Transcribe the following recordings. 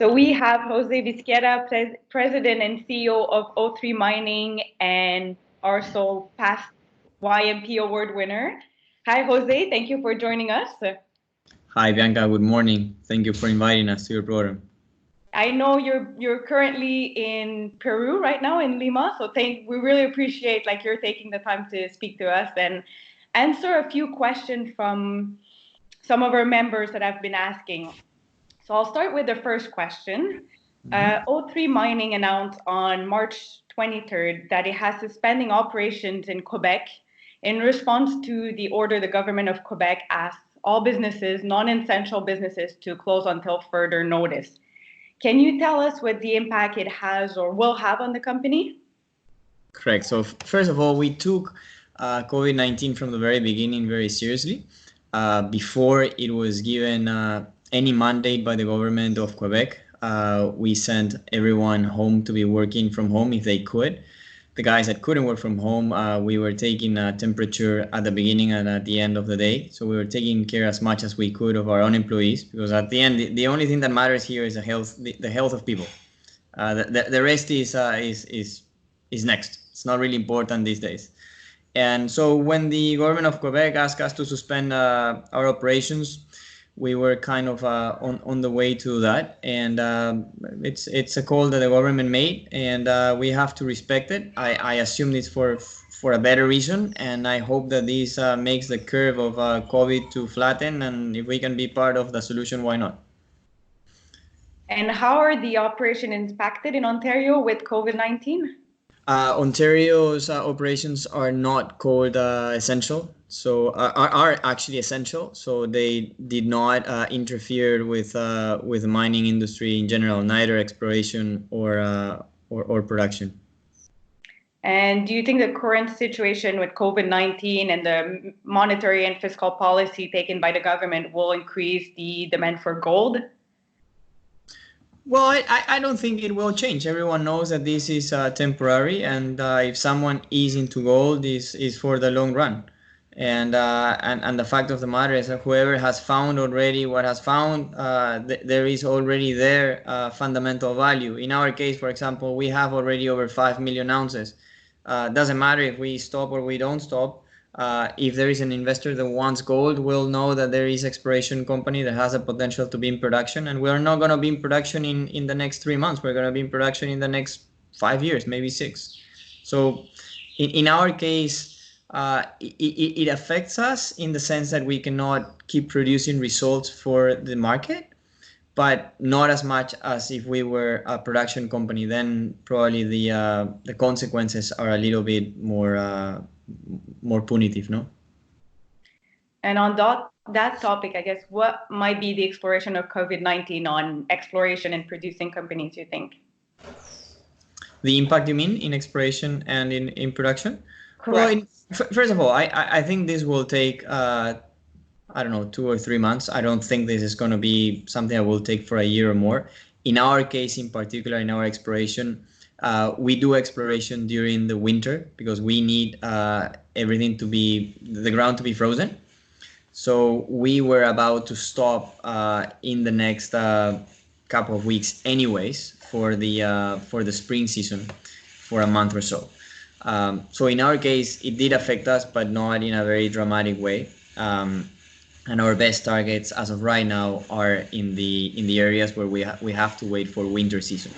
So we have Jose Vizquerra, President and CEO of O3 Mining and also past YMP award winner. Hi, Jose. Thank you for joining us. Hi, Bianca. Good morning. Thank you for inviting us to your program. I know you're currently in Peru right now, in Lima. So we really appreciate you're taking the time to speak to us and answer a few questions from some of our members that have been asking. So I'll start with the first question. O3 Mining announced on March 23rd that it has suspending operations in Quebec in response to the order the government of Quebec asked all businesses, non-essential businesses, to close until further notice. Can you tell us what the impact it has or will have on the company? Correct. So first of all, we took COVID-19 from the very beginning very seriously. Before it was given any mandate by the government of Quebec, we sent everyone home to be working from home if they could. The guys that couldn't work from home, we were taking a temperature at the beginning and at the end of the day. So we were taking care as much as we could of our own employees, because at the end, the only thing that matters here is the health of people. The rest is next. It's not really important these days. And so when the government of Quebec asked us to suspend our operations, we were kind of on the way to that, and it's a call that the government made, and we have to respect it. I assume it's for a better reason, and I hope that this makes the curve of COVID to flatten, and if we can be part of the solution, why not? And how are the operations impacted in Ontario with COVID-19? Ontario's operations are not called essential, so are actually essential. So they did not interfere with the mining industry in general, neither exploration or production. And do you think the current situation with COVID-19 and the monetary and fiscal policy taken by the government will increase the demand for gold? Well, I don't think it will change. Everyone knows that this is temporary, and if someone is into gold, this is for the long run. And the fact of the matter is that whoever has found already what has found, there is already there fundamental value. In our case, for example, we have already over 5 million ounces. Doesn't matter if we stop or we don't stop. If there is an investor that wants gold, we'll know that there is exploration company that has a potential to be in production, and we're not going to be in production in the next 3 months. We're going to be in production in the next 5 years, maybe 6. So in our case, it affects us in the sense that we cannot keep producing results for the market, but not as much as if we were a production company. Then probably the consequences are a little bit more punitive, no? And on that topic, I guess, what might be the exploration of COVID-19 on exploration and producing companies, you think? The impact, you mean, in exploration and in production? Correct. Well, first of all, I think this will take, I don't know, 2 or 3 months. I don't think this is going to be something that will take for a year or more. In our case, in particular, in our exploration, we do exploration during the winter because we need everything to be, the ground to be frozen. So we were about to stop in the next couple of weeks anyways for the spring season for a month or so. So in our case, it did affect us, but not in a very dramatic way. And our best targets as of right now are in the areas where we have to wait for winter season.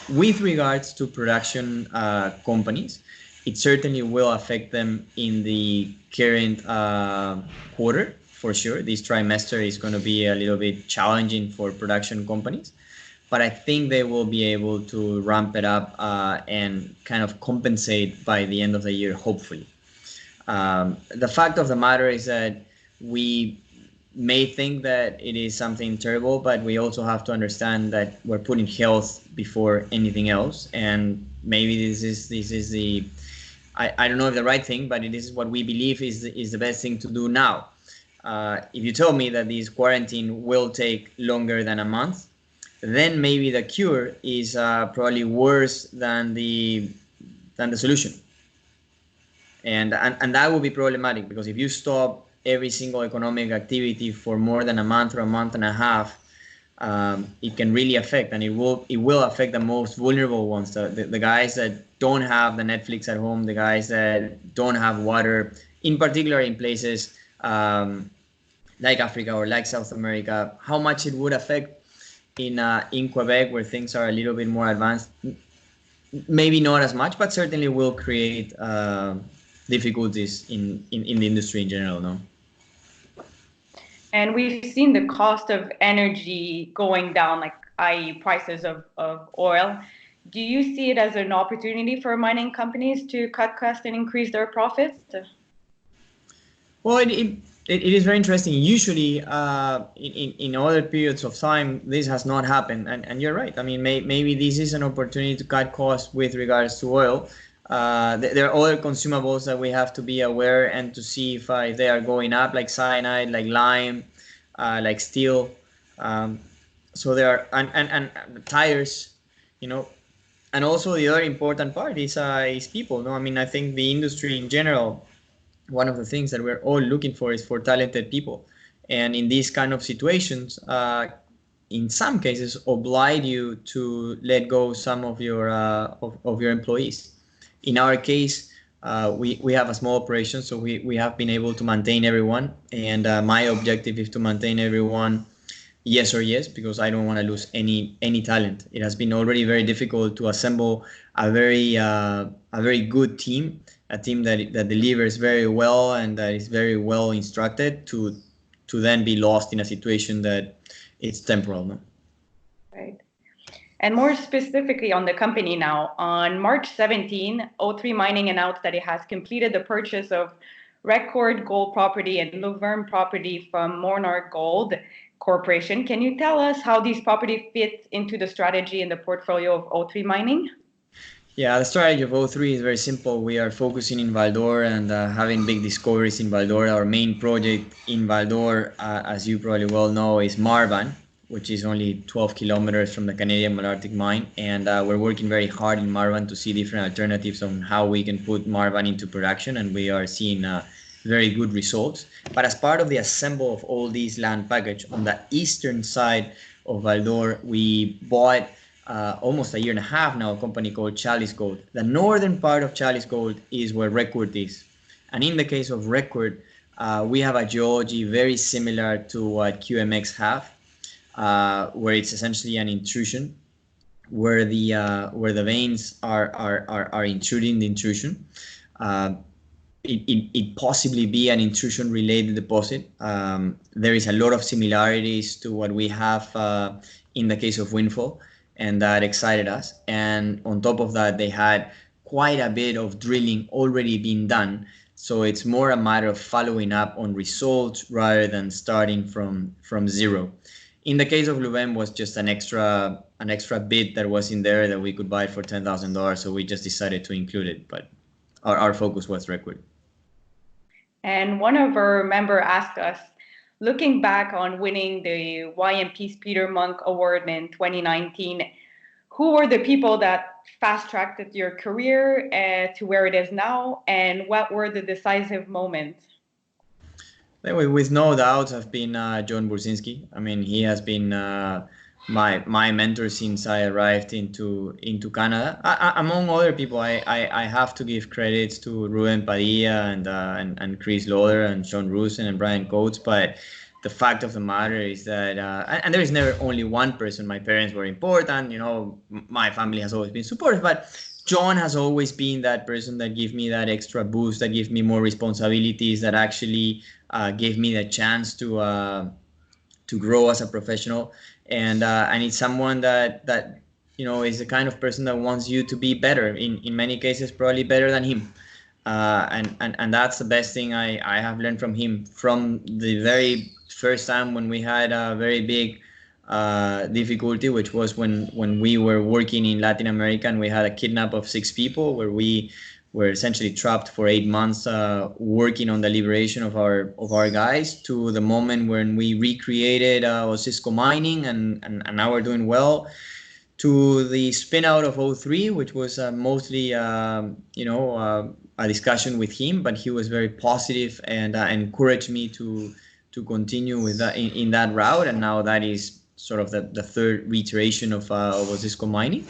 With regards to production companies, it certainly will affect them in the current quarter, for sure. This trimester is going to be a little bit challenging for production companies, but I think they will be able to ramp it up and kind of compensate by the end of the year, hopefully. The fact of the matter is that we may think that it is something terrible, but we also have to understand that we're putting health before anything else, and maybe this is the I don't know if the right thing, but it is what we believe is the best thing to do now. If you tell me that this quarantine will take longer than a month, then maybe the cure is probably worse than the solution, and that will be problematic, because if you stop every single economic activity for more than a month or a month and a half, it can really affect, and it will affect the most vulnerable ones, the guys that don't have the Netflix at home, the guys that don't have water, in particular in places like Africa or like South America. How much it would affect in Quebec, where things are a little bit more advanced, maybe not as much, but certainly will create difficulties in the industry in general. No. And we've seen the cost of energy going down, like i.e. prices of oil. Do you see it as an opportunity for mining companies to cut costs and increase their profits? Well, it is very interesting. Usually, in other periods of time, this has not happened, and you're right. I mean, maybe this is an opportunity to cut costs with regards to oil. There are other consumables that we have to be aware and to see if they are going up, like cyanide, like lime, like steel. Um, so there are and tires, you know, and also the other important part is people. No, I mean, I think the industry in general, one of the things that we're all looking for is for talented people, and in these kind of situations, in some cases oblige you to let go some of your employees. In our case, we have a small operation, so we have been able to maintain everyone, and my objective is to maintain everyone, yes or yes, because I don't want to lose any talent. It has been already very difficult to assemble a very good team, a team that delivers very well and that is very well instructed, to then be lost in a situation that it's temporal. No? Right. And more specifically on the company now, on March 17, O3 Mining announced that it has completed the purchase of Record Gold property and Luverne property from Monarch Gold Corporation. Can you tell us how these properties fit into the strategy and the portfolio of O3 Mining? Yeah, the strategy of O3 is very simple. We are focusing in Val-d'Or and having big discoveries in Val-d'Or. Our main project in Val-d'Or, as you probably well know, is Marban, which is only 12 kilometers from the Canadian Malartic mine. And we're working very hard in Marban to see different alternatives on how we can put Marban into production. And we are seeing very good results. But as part of the assemble of all these land package, on the eastern side of Val-d'Or, we bought almost a year and a half now, a company called Chalice Gold. The northern part of Chalice Gold is where Record is. And in the case of Record, we have a geology very similar to what QMX have, where it's essentially an intrusion, where the veins are intruding the intrusion. It possibly be an intrusion related deposit. There is a lot of similarities to what we have in the case of Windfall, and that excited us. And on top of that, they had quite a bit of drilling already been done. So it's more a matter of following up on results rather than starting from zero. In the case of Luverne, was just an extra bit that was in there that we could buy for $10,000. So we just decided to include it. But our focus was Record. And one of our members asked us, looking back on winning the YMP Peter Monk Award in 2019, who were the people that fast-tracked your career to where it is now, and what were the decisive moments? With no doubt, have been John Burzinski. I mean, he has been my mentor since I arrived into Canada. Among other people, I have to give credits to Ruben Padilla and Chris Lauder and Sean Rusen and Brian Coates. But the fact of the matter is that, and there is never only one person. My parents were important. You know, my family has always been supportive, but John has always been that person that gave me that extra boost, that gave me more responsibilities, that actually gave me the chance to grow as a professional. And it's someone that you know is the kind of person that wants you to be better. In many cases, probably better than him. And that's the best thing I have learned from him from the very first time when we had a very big difficulty, which was when we were working in Latin America and we had a kidnap of 6 people, where we were essentially trapped for 8 months working on the liberation of our guys, to the moment when we recreated Cisco Mining and now we're doing well, to the spin out of O3, which was mostly a discussion with him, but he was very positive and encouraged me to continue with that in that route, and now that is sort of the third reiteration of Vizquerra mining.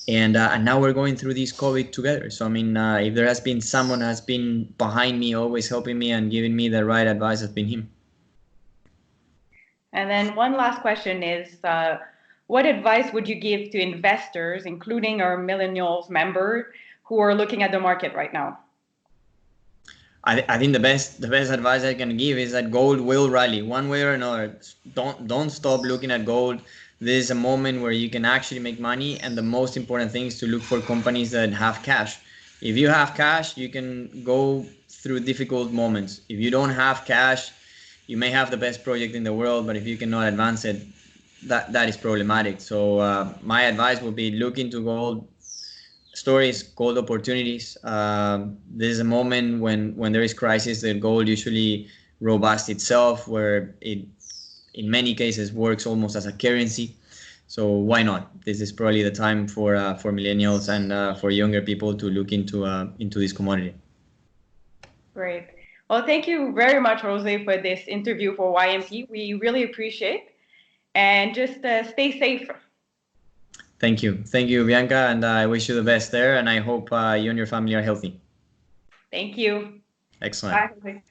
And now we're going through this COVID together. So, I mean, if there has been someone has been behind me, always helping me and giving me the right advice, has been him. And then one last question is, what advice would you give to investors, including our millennials member, who are looking at the market right now? I think the best advice I can give is that gold will rally one way or another. Don't stop looking at gold. This is a moment where you can actually make money, and the most important thing is to look for companies that have cash. If you have cash, you can go through difficult moments. If you don't have cash, you may have the best project in the world, but if you cannot advance it, that is problematic. So my advice would be look into gold stories, gold opportunities. This is a moment when there is crisis that gold usually robust itself, where it in many cases works almost as a currency. So why not? This is probably the time for millennials and for younger people to look into this commodity. Great. Well, thank you very much, Jose, for this interview for YMP. We really appreciate, and just stay safe. Thank you, Bianca, and I wish you the best there, and I hope you and your family are healthy. Thank you. Excellent. Bye.